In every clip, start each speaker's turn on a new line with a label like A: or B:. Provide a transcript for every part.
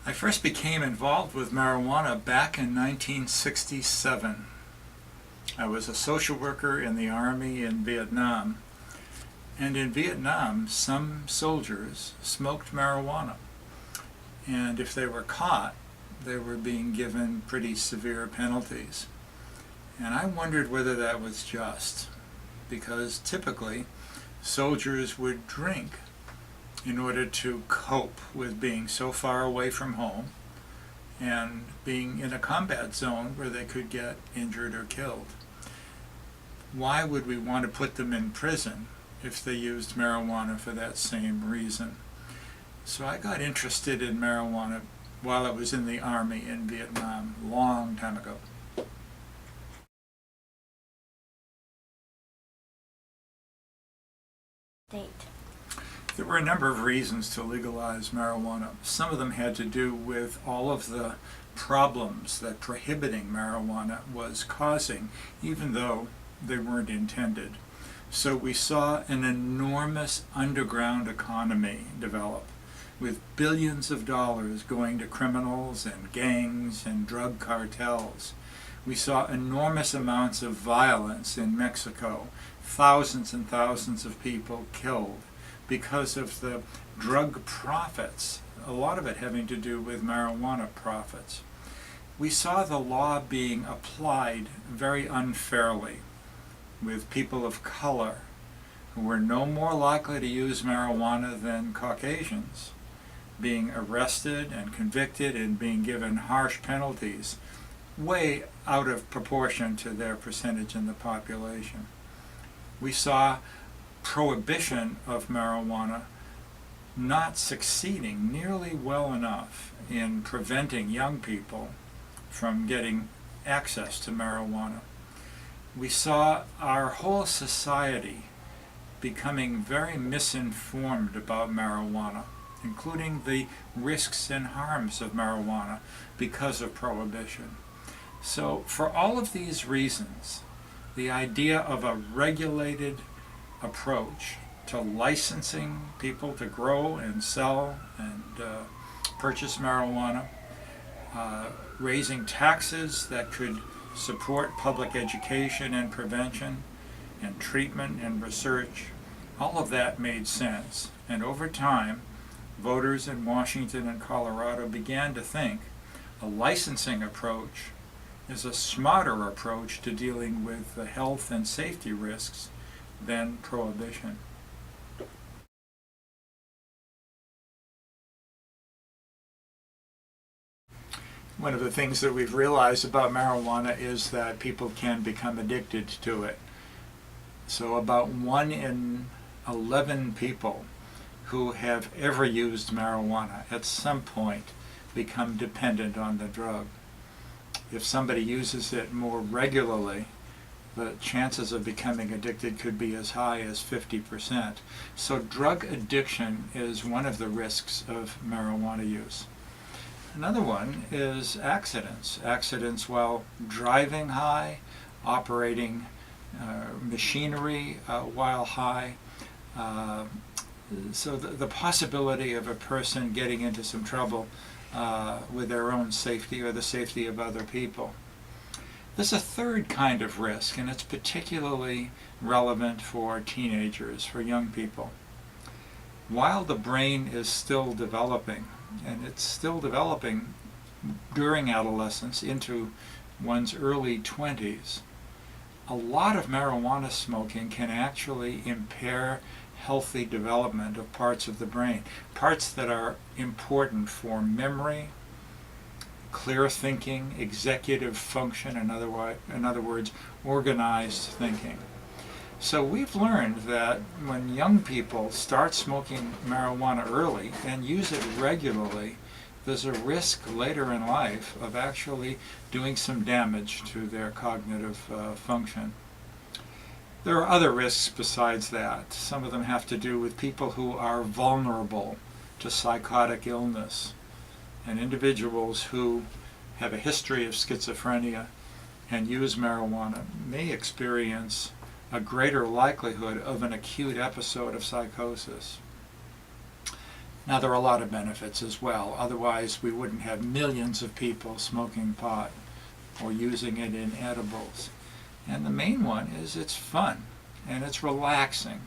A: I first became involved with marijuana back in 1967. I was a social worker in the Army in Vietnam, and in Vietnam some soldiers smoked marijuana, and if they were caught, they were being given pretty severe penalties. And I wondered whether that was just, because typically soldiers would drink in order to cope with being so far away from home and being in a combat zone where they could get injured or killed. Why would we want to put them in prison if they used marijuana for that same reason? So I got interested in marijuana while I was in the Army in Vietnam, a long time ago.
B: Date.
A: There were a number of reasons to legalize marijuana. Some of them had to do with all of the problems that prohibiting marijuana was causing, even though they weren't intended. So we saw an enormous underground economy develop, with billions of dollars going to criminals and gangs and drug cartels. We saw enormous amounts of violence in Mexico, thousands and thousands of people killed because of the drug profits, a lot of it having to do with marijuana profits. We saw the law being applied very unfairly, with people of color who were no more likely to use marijuana than Caucasians being arrested and convicted and being given harsh penalties, way out of proportion to their percentage in the population. We saw prohibition of marijuana not succeeding nearly well enough in preventing young people from getting access to marijuana. We saw our whole society becoming very misinformed about marijuana, including the risks and harms of marijuana because of prohibition. So for all of these reasons, the idea of a regulated approach to licensing people to grow and sell and purchase marijuana, raising taxes that could support public education and prevention and treatment and research, all of that made sense. And over time, voters in Washington and Colorado began to think a licensing approach is a smarter approach to dealing with the health and safety risks than prohibition. One of the things that we've realized about marijuana is that people can become addicted to it. So about 1 in 11 people who have ever used marijuana at some point become dependent on the drug. If somebody uses it more regularly, the chances of becoming addicted could be as high as 50%. So drug addiction is one of the risks of marijuana use. Another one is accidents. Accidents while driving high, operating machinery while high. So the possibility of a person getting into some trouble with their own safety or the safety of other people. There's a third kind of risk, and it's particularly relevant for teenagers, for young people. While the brain is still developing, and it's still developing during adolescence into one's early 20s, a lot of marijuana smoking can actually impair healthy development of parts of the brain, parts that are important for memory, clear thinking, executive function, in other words, organized thinking. So we've learned that when young people start smoking marijuana early and use it regularly, there's a risk later in life of actually doing some damage to their cognitive function. There are other risks besides that. Some of them have to do with people who are vulnerable to psychotic illness, and individuals who have a history of schizophrenia and use marijuana may experience a greater likelihood of an acute episode of psychosis. Now, there are a lot of benefits as well. Otherwise, we wouldn't have millions of people smoking pot or using it in edibles. And the main one is it's fun and it's relaxing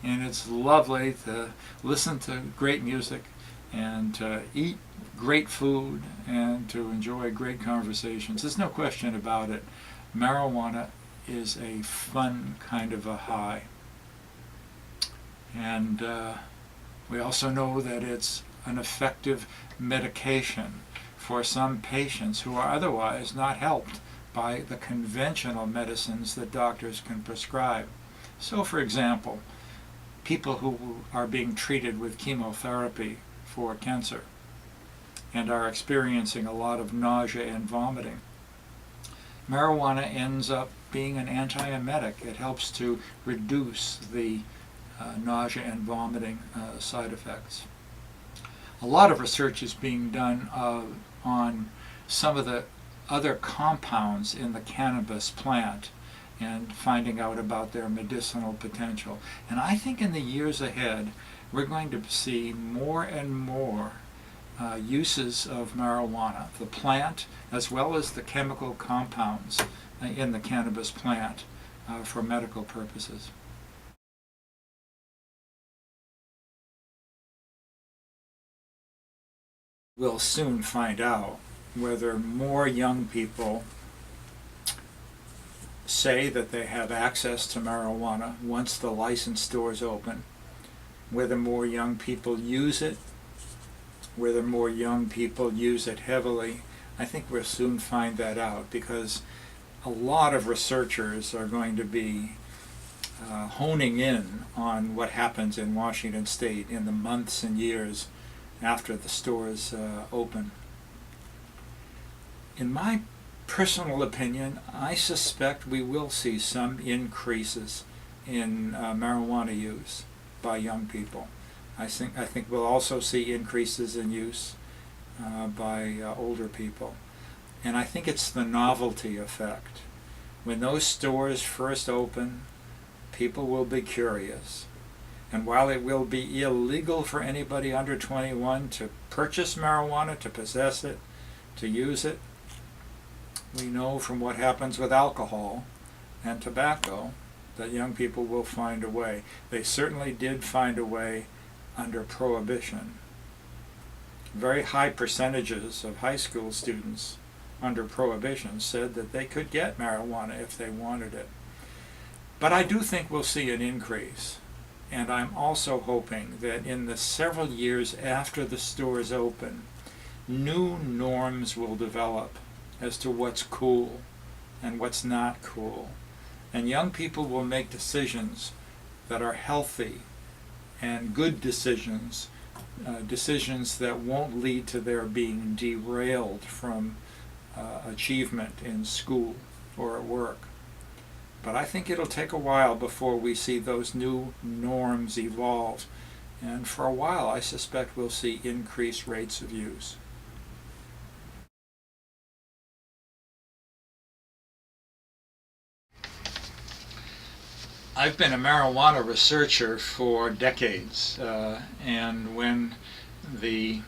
A: and it's lovely to listen to great music and to eat great food and to enjoy great conversations. There's no question about it. Marijuana is a fun kind of a high. And we also know that it's an effective medication for some patients who are otherwise not helped by the conventional medicines that doctors can prescribe. So, for example, people who are being treated with chemotherapy for cancer and are experiencing a lot of nausea and vomiting, marijuana ends up being an antiemetic. It helps to reduce the nausea and vomiting side effects. A lot of research is being done on some of the other compounds in the cannabis plant and finding out about their medicinal potential. And I think in the years ahead, we're going to see more and more uses of marijuana, the plant as well as the chemical compounds in the cannabis plant for medical purposes. We'll soon find out whether more young people say that they have access to marijuana once the licensed stores open, whether more young people use it, whether more young people use it heavily. I think we'll soon find that out because a lot of researchers are going to be honing in on what happens in Washington State in the months and years after the stores open. In my personal opinion, I suspect we will see some increases in marijuana use by young people. I think we'll also see increases in use by older people. And I think it's the novelty effect. When those stores first open, people will be curious. And while it will be illegal for anybody under 21 to purchase marijuana, to possess it, to use it, we know from what happens with alcohol and tobacco that young people will find a way. They certainly did find a way under Prohibition. Very high percentages of high school students under Prohibition said that they could get marijuana if they wanted it. But I do think we'll see an increase. And I'm also hoping that in the several years after the stores open, new norms will develop as to what's cool and what's not cool. And young people will make decisions that are healthy and good decisions, decisions that won't lead to their being derailed from achievement in school or at work. But I think it'll take a while before we see those new norms evolve. And for a while, I suspect we'll see increased rates of use. I've been a marijuana researcher for decades, and when the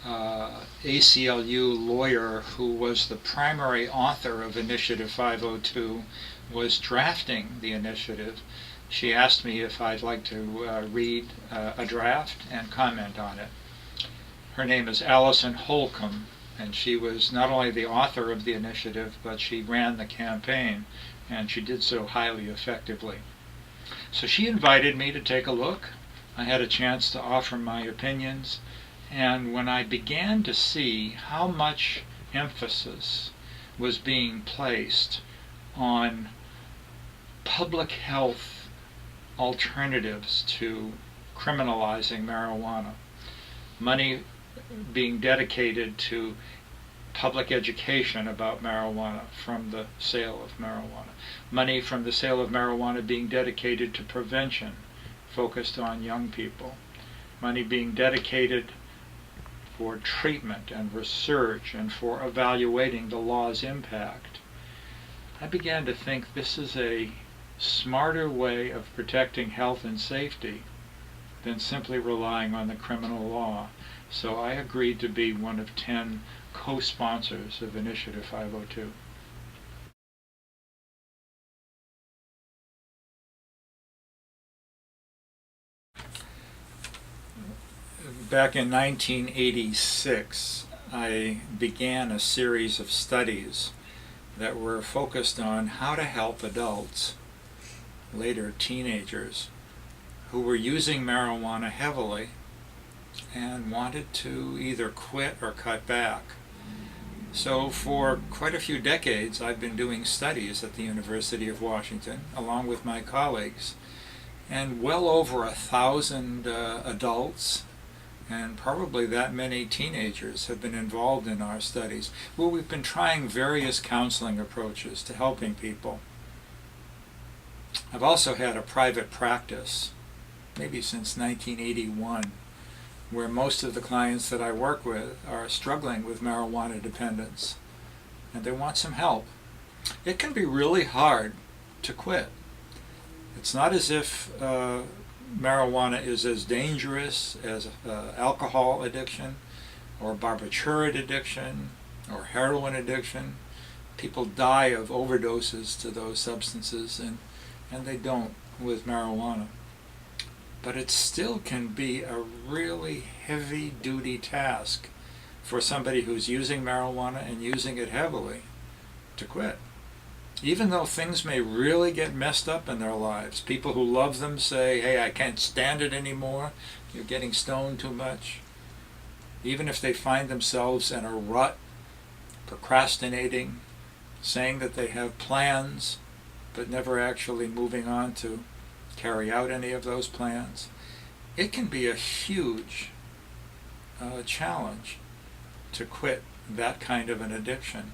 A: ACLU lawyer who was the primary author of Initiative 502 was drafting the initiative, she asked me if I'd like to read a draft and comment on it. Her name is Allison Holcomb, and she was not only the author of the initiative, but she ran the campaign, and she did so highly effectively. So she invited me to take a look. I had a chance to offer my opinions, and when I began to see how much emphasis was being placed on public health alternatives to criminalizing marijuana, money being dedicated to public education about marijuana from the sale of marijuana, money from the sale of marijuana being dedicated to prevention focused on young people, money being dedicated for treatment and research and for evaluating the law's impact, I began to think this is a smarter way of protecting health and safety than simply relying on the criminal law. So I agreed to be one of 10 co-sponsors of Initiative 502. Back in 1986, I began a series of studies that were focused on how to help adults, later teenagers, who were using marijuana heavily and wanted to either quit or cut back. So for quite a few decades I've been doing studies at the University of Washington along with my colleagues, and well over 1,000 adults and probably that many teenagers have been involved in our studies, where we've been trying various counseling approaches to helping people. I've also had a private practice, maybe since 1981, where most of the clients that I work with are struggling with marijuana dependence, and they want some help. It can be really hard to quit. It's not as if marijuana is as dangerous as alcohol addiction or barbiturate addiction or heroin addiction. People die of overdoses to those substances, and they don't with marijuana. But it still can be a really heavy-duty task for somebody who's using marijuana and using it heavily to quit. Even though things may really get messed up in their lives, people who love them say, hey, I can't stand it anymore, you're getting stoned too much. Even if they find themselves in a rut, procrastinating, saying that they have plans, but never actually moving on to carry out any of those plans, it can be a huge challenge to quit that kind of an addiction.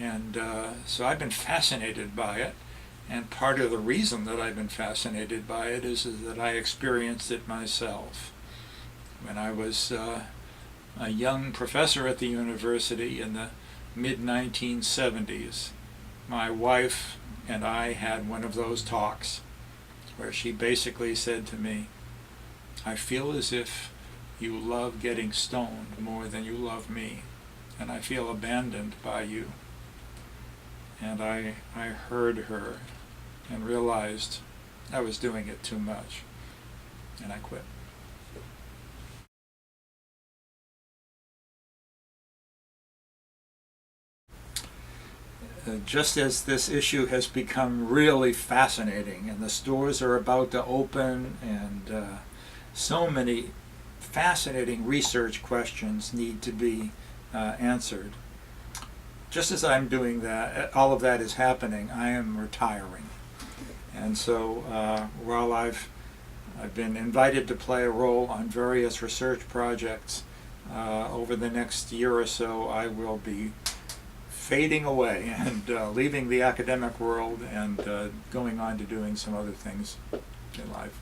A: And so I've been fascinated by it, and part of the reason that I've been fascinated by it is that I experienced it myself. When I was a young professor at the university in the mid-1970s, my wife and I had one of those talks where she basically said to me, I feel as if you love getting stoned more than you love me, and I feel abandoned by you. And I heard her and realized I was doing it too much, and I quit. Just as this issue has become really fascinating and the stores are about to open and so many fascinating research questions need to be answered, just as I'm doing that, all of that is happening, I am retiring. And so while I've been invited to play a role on various research projects, over the next year or so I will be fading away and leaving the academic world and going on to doing some other things in life.